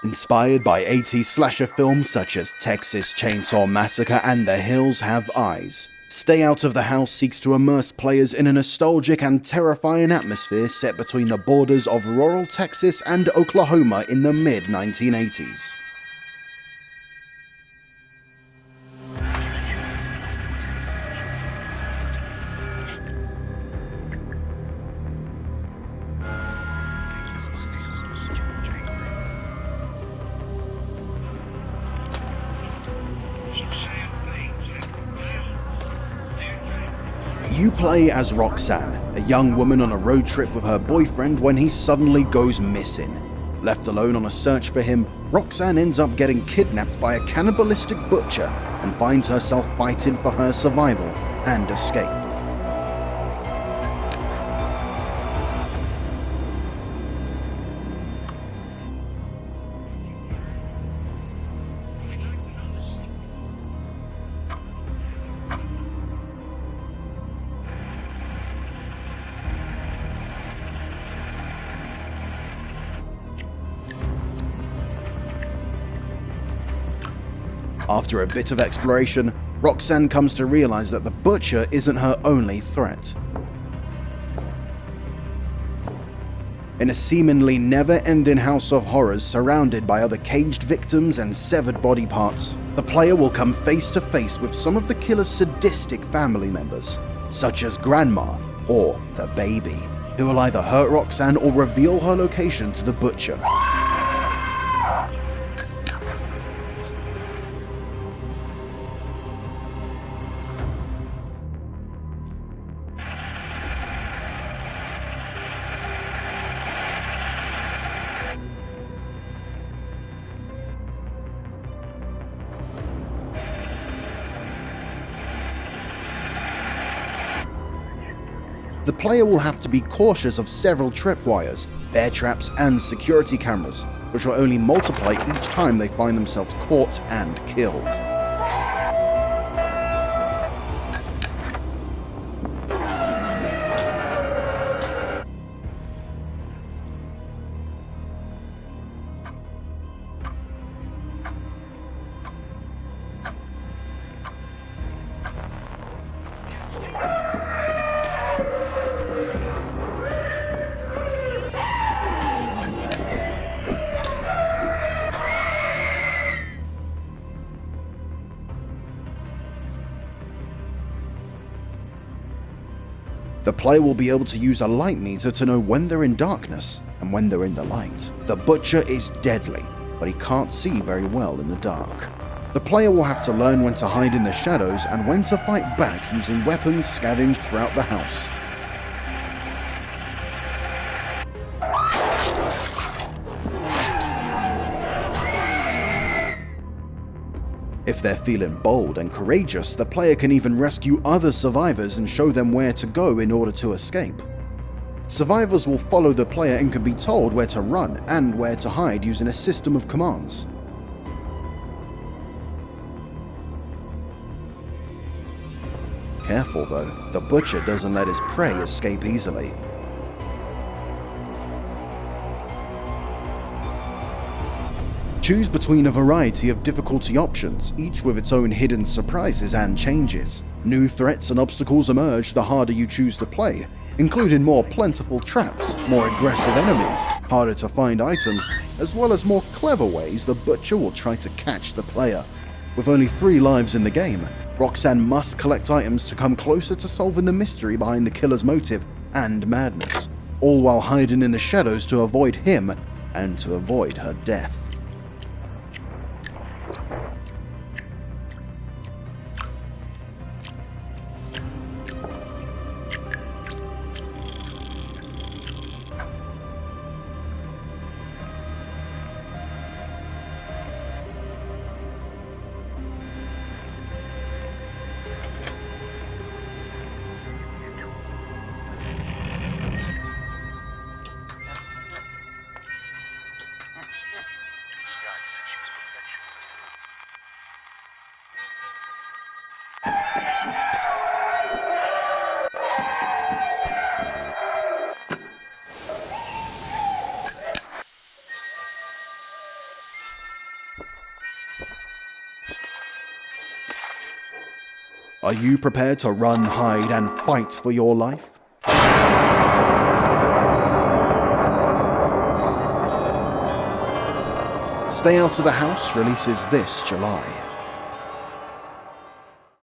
Inspired by 80s slasher films such as Texas Chainsaw Massacre and The Hills Have Eyes, Stay Out of the House seeks to immerse players in a nostalgic and terrifying atmosphere set between the borders of rural Texas and Oklahoma in the mid-1980s. You play as Roxanne, a young woman on a road trip with her boyfriend when he suddenly goes missing. Left alone on a search for him, Roxanne ends up getting kidnapped by a cannibalistic butcher and finds herself fighting for her survival and escape. After a bit of exploration, Roxanne comes to realize that the butcher isn't her only threat. In a seemingly never-ending house of horrors surrounded by other caged victims and severed body parts, the player will come face to face with some of the killer's sadistic family members, such as Grandma or the baby, who will either hurt Roxanne or reveal her location to the butcher. The player will have to be cautious of several tripwires, bear traps, and security cameras, which will only multiply each time they find themselves caught and killed. The player will be able to use a light meter to know when they're in darkness and when they're in the light. The butcher is deadly, but he can't see very well in the dark. The player will have to learn when to hide in the shadows and when to fight back using weapons scavenged throughout the house. If they're feeling bold and courageous, the player can even rescue other survivors and show them where to go in order to escape. Survivors will follow the player and can be told where to run and where to hide using a system of commands. Careful though, the butcher doesn't let his prey escape easily. Choose between a variety of difficulty options, each with its own hidden surprises and changes. New threats and obstacles emerge the harder you choose to play, including more plentiful traps, more aggressive enemies, harder to find items, as well as more clever ways the butcher will try to catch the player. With only 3 lives in the game, Roxanne must collect items to come closer to solving the mystery behind the killer's motive and madness, all while hiding in the shadows to avoid him and to avoid her death. Are you prepared to run, hide, and fight for your life? Stay Out of the House releases this July.